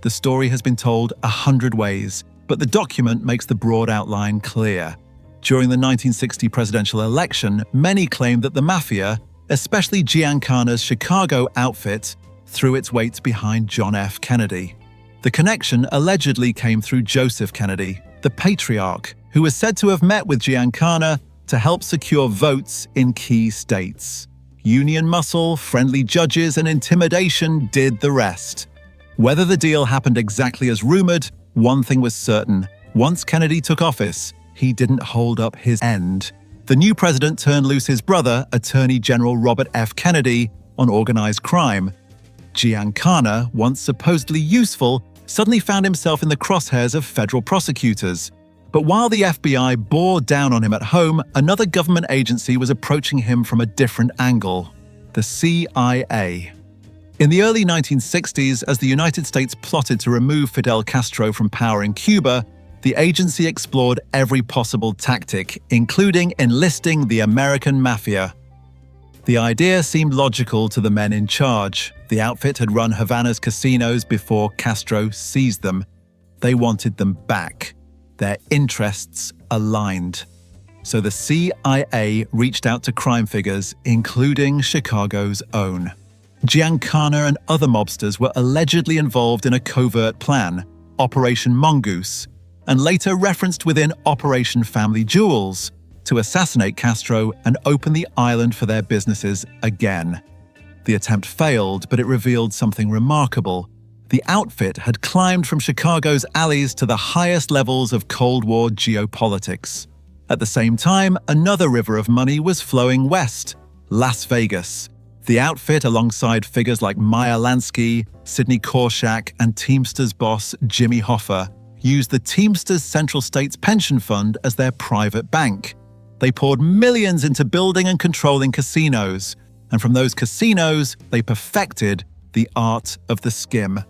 The story has been told 100 ways, but the document makes the broad outline clear. During the 1960 presidential election, many claimed that the mafia, especially Giancana's Chicago outfit, threw its weight behind John F. Kennedy. The connection allegedly came through Joseph Kennedy, the patriarch, who was said to have met with Giancana to help secure votes in key states. Union muscle, friendly judges, and intimidation did the rest. Whether the deal happened exactly as rumored, one thing was certain: once Kennedy took office, he didn't hold up his end. The new president turned loose his brother, Attorney General Robert F. Kennedy, on organized crime. Giancana, once supposedly useful, suddenly found himself in the crosshairs of federal prosecutors. But while the FBI bore down on him at home, another government agency was approaching him from a different angle: the CIA. In the early 1960s, as the United States plotted to remove Fidel Castro from power in Cuba, the agency explored every possible tactic, including enlisting the American mafia. The idea seemed logical to the men in charge. The outfit had run Havana's casinos before Castro seized them. They wanted them back. Their interests aligned. So the CIA reached out to crime figures, including Chicago's own. Giancana and other mobsters were allegedly involved in a covert plan, Operation Mongoose, and later referenced within Operation Family Jewels, to assassinate Castro and open the island for their businesses again. The attempt failed, but it revealed something remarkable. The outfit had climbed from Chicago's alleys to the highest levels of Cold War geopolitics. At the same time, another river of money was flowing west, Las Vegas. The outfit, alongside figures like Meyer Lansky, Sidney Korshak, and Teamsters boss Jimmy Hoffa, used the Teamsters Central States Pension Fund as their private bank. They poured millions into building and controlling casinos, and from those casinos, they perfected the art of the skim.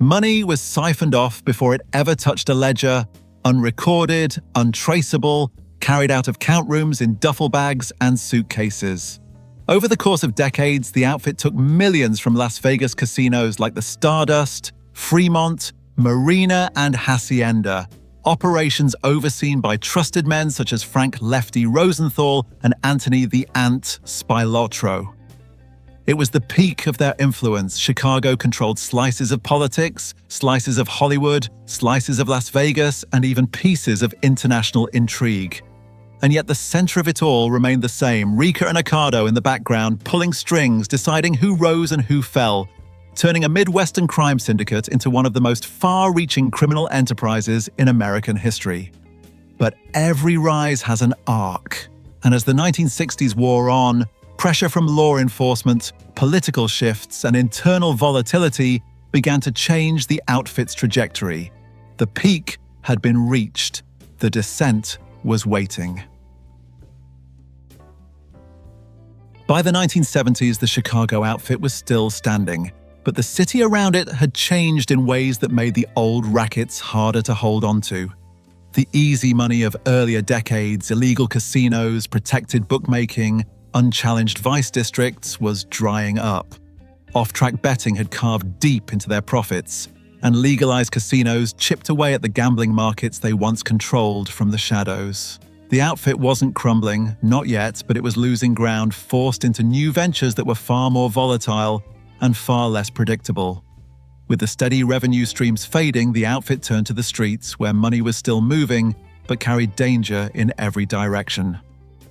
Money was siphoned off before it ever touched a ledger, unrecorded, untraceable, carried out of count rooms in duffel bags and suitcases. Over the course of decades, the outfit took millions from Las Vegas casinos like the Stardust, Fremont, Marina, and Hacienda, operations overseen by trusted men such as Frank Lefty Rosenthal and Anthony the Ant Spilotro. It was the peak of their influence. Chicago controlled slices of politics, slices of Hollywood, slices of Las Vegas, and even pieces of international intrigue. And yet the center of it all remained the same, Ricca and Accardo in the background, pulling strings, deciding who rose and who fell, turning a Midwestern crime syndicate into one of the most far-reaching criminal enterprises in American history. But every rise has an arc, and as the 1960s wore on, pressure from law enforcement, political shifts, and internal volatility began to change the outfit's trajectory. The peak had been reached. The descent was waiting. By the 1970s, the Chicago outfit was still standing, but the city around it had changed in ways that made the old rackets harder to hold onto. The easy money of earlier decades, illegal casinos, protected bookmaking, unchallenged vice districts was drying up. Off-track betting had carved deep into their profits, and legalized casinos chipped away at the gambling markets they once controlled from the shadows. The outfit wasn't crumbling, not yet, but it was losing ground, forced into new ventures that were far more volatile and far less predictable. With the steady revenue streams fading, the outfit turned to the streets, where money was still moving, but carried danger in every direction.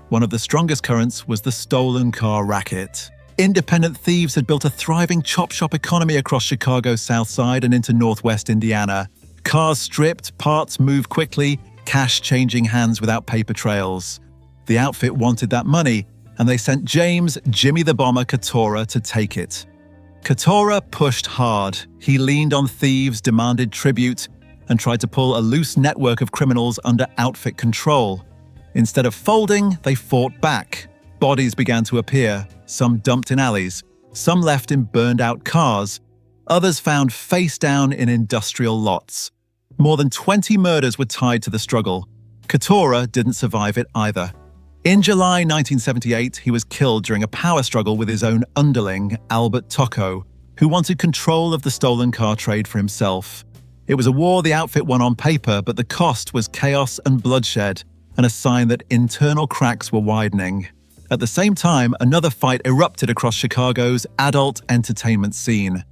One of the strongest currents was the stolen car racket. Independent thieves had built a thriving chop shop economy across Chicago's South Side and into Northwest Indiana. Cars stripped, parts moved quickly, cash changing hands without paper trails. The outfit wanted that money, and they sent James "Jimmy the Bomber" Catora to take it. Catora pushed hard. He leaned on thieves, demanded tribute, and tried to pull a loose network of criminals under outfit control. Instead of folding, they fought back. Bodies began to appear, some dumped in alleys, some left in burned-out cars, others found face down in industrial lots. More than 20 murders were tied to the struggle. Catora didn't survive it either. In July 1978, he was killed during a power struggle with his own underling, Albert Tocco, who wanted control of the stolen car trade for himself. It was a war the outfit won on paper, but the cost was chaos and bloodshed, and a sign that internal cracks were widening. At the same time, another fight erupted across Chicago's adult entertainment scene.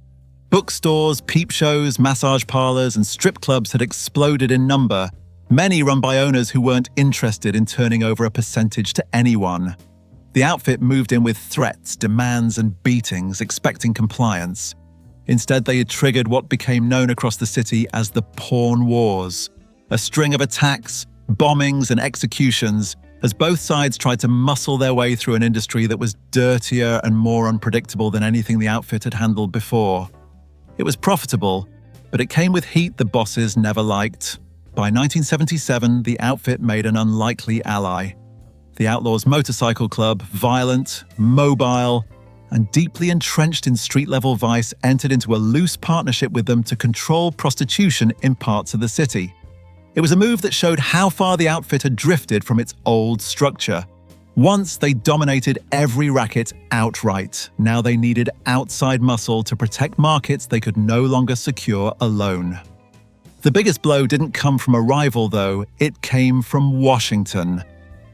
Bookstores, peep shows, massage parlors, and strip clubs had exploded in number, many run by owners who weren't interested in turning over a percentage to anyone. The outfit moved in with threats, demands, and beatings, expecting compliance. Instead, they had triggered what became known across the city as the Porn Wars, a string of attacks, bombings, and executions as both sides tried to muscle their way through an industry that was dirtier and more unpredictable than anything the outfit had handled before. It was profitable, but it came with heat the bosses never liked. By 1977, the outfit made an unlikely ally. The Outlaws Motorcycle Club, violent, mobile, and deeply entrenched in street-level vice, entered into a loose partnership with them to control prostitution in parts of the city. It was a move that showed how far the outfit had drifted from its old structure. Once they dominated every racket outright. Now they needed outside muscle to protect markets they could no longer secure alone. The biggest blow didn't come from a rival, though. It came from Washington.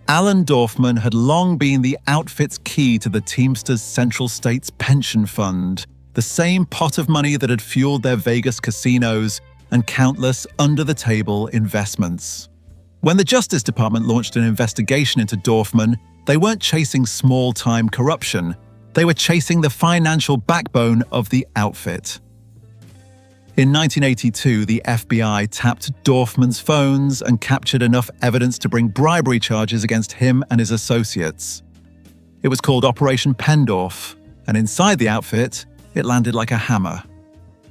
Alan Dorfman had long been the outfit's key to the Teamsters Central States Pension Fund, the same pot of money that had fueled their Vegas casinos and countless under-the-table investments. When the Justice Department launched an investigation into Dorfman, they weren't chasing small-time corruption. They were chasing the financial backbone of the outfit. In 1982, the FBI tapped Dorfman's phones and captured enough evidence to bring bribery charges against him and his associates. It was called Operation Pendorf, and inside the outfit, it landed like a hammer.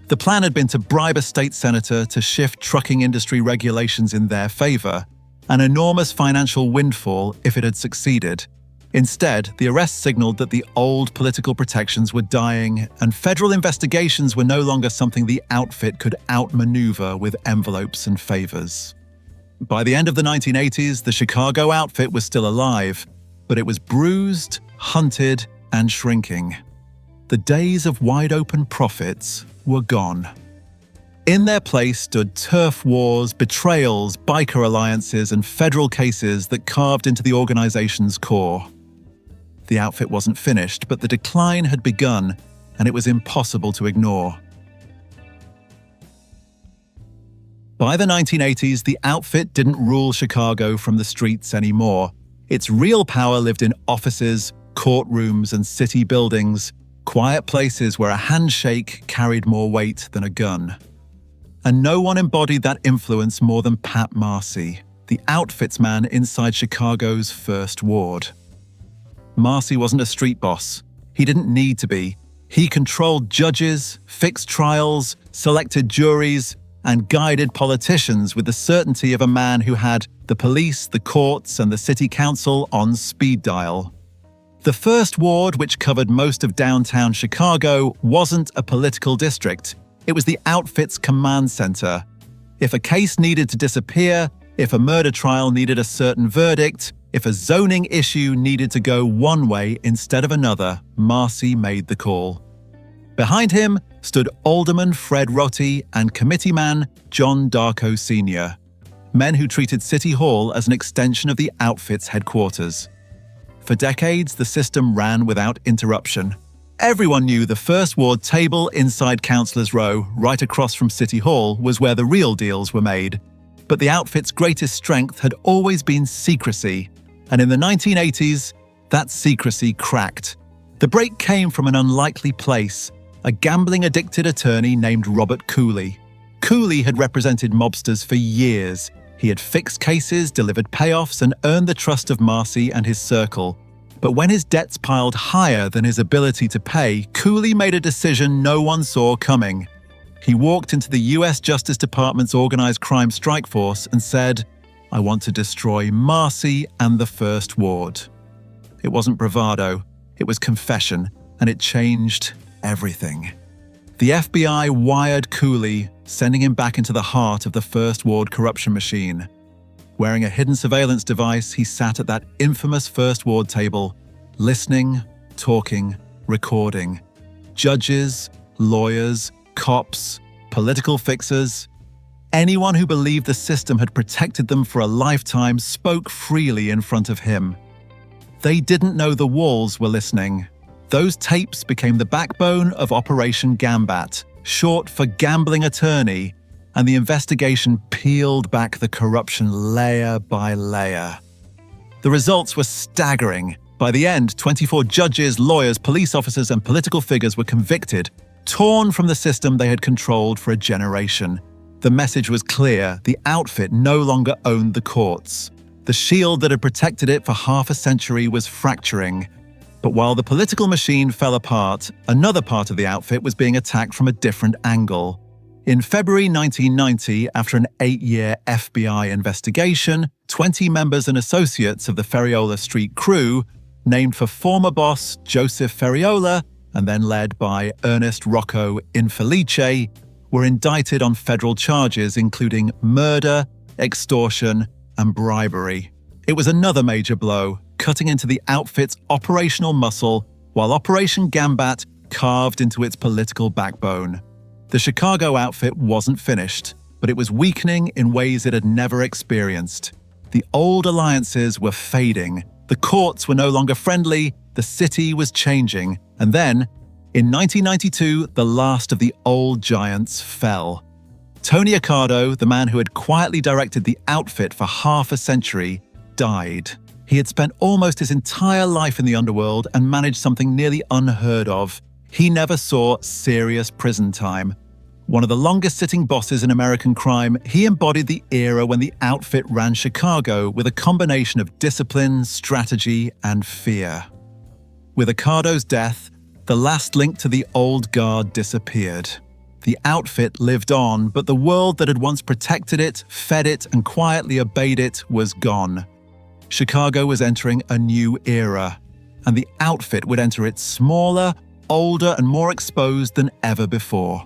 The plan had been to bribe a state senator to shift trucking industry regulations in their favor, an enormous financial windfall if it had succeeded. Instead, the arrest signaled that the old political protections were dying, and federal investigations were no longer something the outfit could outmaneuver with envelopes and favors. By the end of the 1980s, the Chicago outfit was still alive, but it was bruised, hunted, and shrinking. The days of wide-open profits were gone. In their place stood turf wars, betrayals, biker alliances, and federal cases that carved into the organization's core. The outfit wasn't finished, but the decline had begun, and it was impossible to ignore. By the 1980s, the outfit didn't rule Chicago from the streets anymore. Its real power lived in offices, courtrooms, and city buildings, quiet places where a handshake carried more weight than a gun. And no one embodied that influence more than Pat Marcy, the outfit's man inside Chicago's First Ward. Marcy wasn't a street boss. He didn't need to be. He controlled judges, fixed trials, selected juries, and guided politicians with the certainty of a man who had the police, the courts, and the city council on speed dial. The First Ward, which covered most of downtown Chicago, wasn't a political district. It was the outfit's command center. If a case needed to disappear, if a murder trial needed a certain verdict, if a zoning issue needed to go one way instead of another, Marcy made the call. Behind him stood Alderman Fred Rotti and committeeman John Darko Sr., men who treated City Hall as an extension of the outfit's headquarters. For decades, the system ran without interruption. Everyone knew the First Ward table inside Councillors Row, right across from City Hall, was where the real deals were made. But the outfit's greatest strength had always been secrecy. And in the 1980s, that secrecy cracked. The break came from an unlikely place, a gambling-addicted attorney named Robert Cooley. Cooley had represented mobsters for years. He had fixed cases, delivered payoffs, and earned the trust of Marcy and his circle. But when his debts piled higher than his ability to pay, Cooley made a decision no one saw coming. He walked into the US Justice Department's organized crime strike force and said, "I want to destroy Marcy and the First Ward." It wasn't bravado, it was confession, and it changed everything. The FBI wired Cooley, sending him back into the heart of the First Ward corruption machine. Wearing a hidden surveillance device, he sat at that infamous First Ward table, listening, talking, recording. Judges, lawyers, cops, political fixers, anyone who believed the system had protected them for a lifetime spoke freely in front of him. They didn't know the walls were listening. Those tapes became the backbone of Operation Gambat, short for Gambling Attorney, and the investigation peeled back the corruption layer by layer. The results were staggering. By the end, 24 judges, lawyers, police officers, and political figures were convicted, torn from the system they had controlled for a generation. The message was clear: the outfit no longer owned the courts. The shield that had protected it for half a century was fracturing. But while the political machine fell apart, another part of the outfit was being attacked from a different angle. In February 1990, after an 8-year FBI investigation, 20 members and associates of the Ferriola Street crew, named for former boss Joseph Ferriola and then led by Ernest Rocco Infelice, were indicted on federal charges including murder, extortion, and bribery. It was another major blow, cutting into the outfit's operational muscle while Operation Gambat carved into its political backbone. The Chicago outfit wasn't finished, but it was weakening in ways it had never experienced. The old alliances were fading, the courts were no longer friendly, the city was changing, and then, in 1992, the last of the old giants fell. Tony Accardo, the man who had quietly directed the outfit for half a century, died. He had spent almost his entire life in the underworld and managed something nearly unheard of. He never saw serious prison time. One of the longest-sitting bosses in American crime, he embodied the era when the outfit ran Chicago with a combination of discipline, strategy, and fear. With Accardo's death, the last link to the old guard disappeared. The outfit lived on, but the world that had once protected it, fed it, and quietly obeyed it was gone. Chicago was entering a new era, and the outfit would enter it smaller, older, and more exposed than ever before.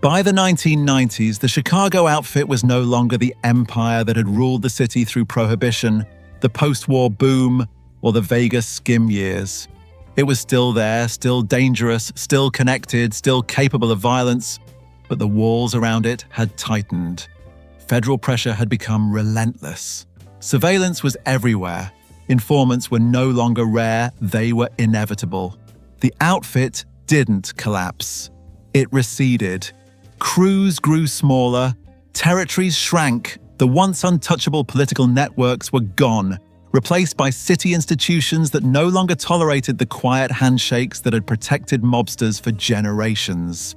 By the 1990s, the Chicago outfit was no longer the empire that had ruled the city through Prohibition, the post-war boom, or the Vegas skim years. It was still there, still dangerous, still connected, still capable of violence, but the walls around it had tightened. Federal pressure had become relentless. Surveillance was everywhere. Informants were no longer rare, they were inevitable. The outfit didn't collapse. It receded. Crews grew smaller, territories shrank, the once untouchable political networks were gone, replaced by city institutions that no longer tolerated the quiet handshakes that had protected mobsters for generations.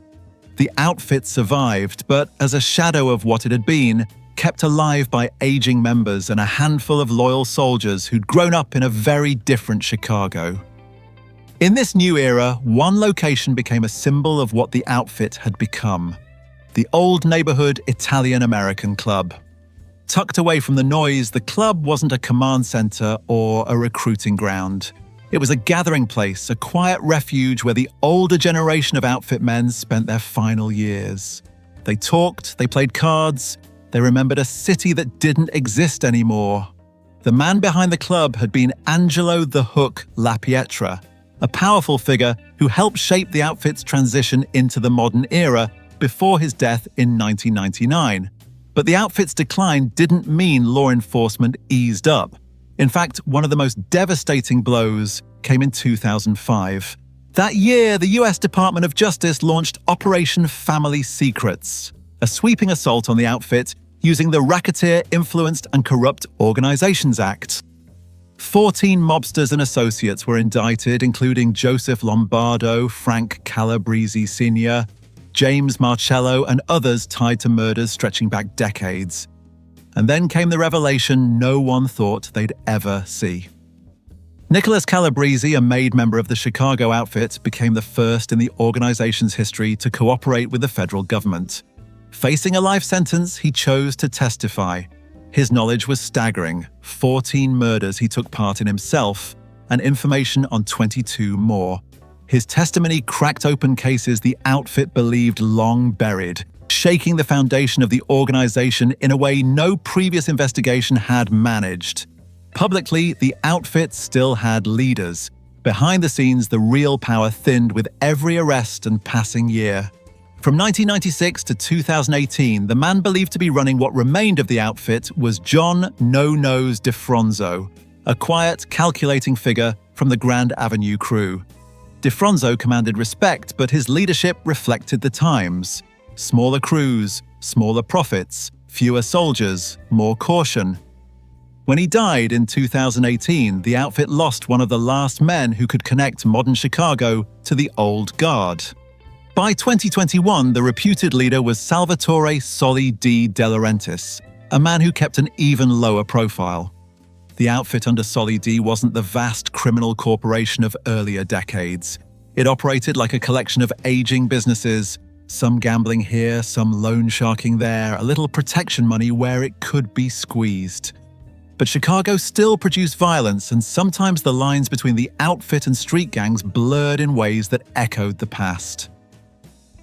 The outfit survived, but as a shadow of what it had been, kept alive by aging members and a handful of loyal soldiers who'd grown up in a very different Chicago. In this new era, one location became a symbol of what the outfit had become: the old neighborhood Italian-American club. Tucked away from the noise, the club wasn't a command center or a recruiting ground. It was a gathering place, a quiet refuge where the older generation of outfit men spent their final years. They talked, they played cards, they remembered a city that didn't exist anymore. The man behind the club had been Angelo the Hook LaPietra, a powerful figure who helped shape the outfit's transition into the modern era before his death in 1999. But the outfit's decline didn't mean law enforcement eased up. In fact, one of the most devastating blows came in 2005. That year, the US Department of Justice launched Operation Family Secrets, a sweeping assault on the outfit using the Racketeer Influenced and Corrupt Organizations Act. 14 mobsters and associates were indicted, including Joseph Lombardo, Frank Calabrese Sr., James Marcello, and others tied to murders stretching back decades. And then came the revelation no one thought they'd ever see. Nicholas Calabrese, a made member of the Chicago outfit, became the first in the organization's history to cooperate with the federal government. Facing a life sentence, he chose to testify. His knowledge was staggering: 14 murders he took part in himself, and information on 22 more. His testimony cracked open cases the outfit believed long buried, shaking the foundation of the organization in a way no previous investigation had managed. Publicly, the outfit still had leaders. Behind the scenes, the real power thinned with every arrest and passing year. From 1996 to 2018, the man believed to be running what remained of the outfit was John No-Nose DeFronzo, a quiet, calculating figure from the Grand Avenue crew. DeFronzo commanded respect, but his leadership reflected the times. Smaller crews, smaller profits, fewer soldiers, more caution. When he died in 2018, the outfit lost one of the last men who could connect modern Chicago to the old guard. By 2021, the reputed leader was Salvatore Soli di De Laurentiis, a man who kept an even lower profile. The outfit under Soli di wasn't the vast criminal corporation of earlier decades. It operated like a collection of aging businesses, some gambling here, some loan sharking there, a little protection money where it could be squeezed. But Chicago still produced violence, and sometimes the lines between the outfit and street gangs blurred in ways that echoed the past.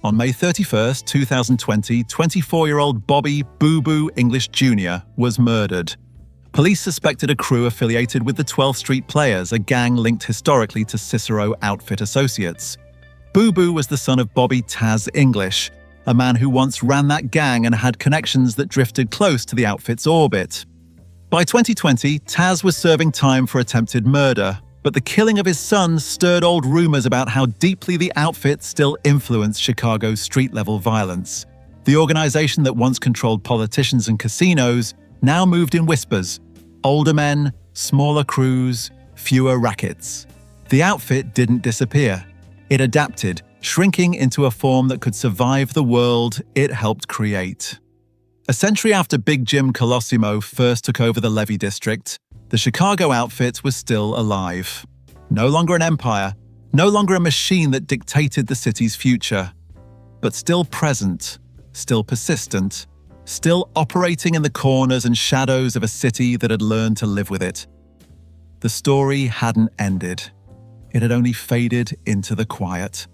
On May 31, 2020, 24-year-old Bobby Boo Boo English Jr. was murdered. Police suspected a crew affiliated with the 12th Street Players, a gang linked historically to Cicero outfit associates. Boo Boo was the son of Bobby Taz English, a man who once ran that gang and had connections that drifted close to the outfit's orbit. By 2020, Taz was serving time for attempted murder, but the killing of his son stirred old rumors about how deeply the outfit still influenced Chicago's street-level violence. The organization that once controlled politicians and casinos now moved in whispers. Older men, smaller crews, fewer rackets. The outfit didn't disappear. It adapted, shrinking into a form that could survive the world it helped create. A century after Big Jim Colosimo first took over the Levee district, the Chicago outfit was still alive. No longer an empire, no longer a machine that dictated the city's future, but still present, still persistent, still operating in the corners and shadows of a city that had learned to live with it. The story hadn't ended. It had only faded into the quiet.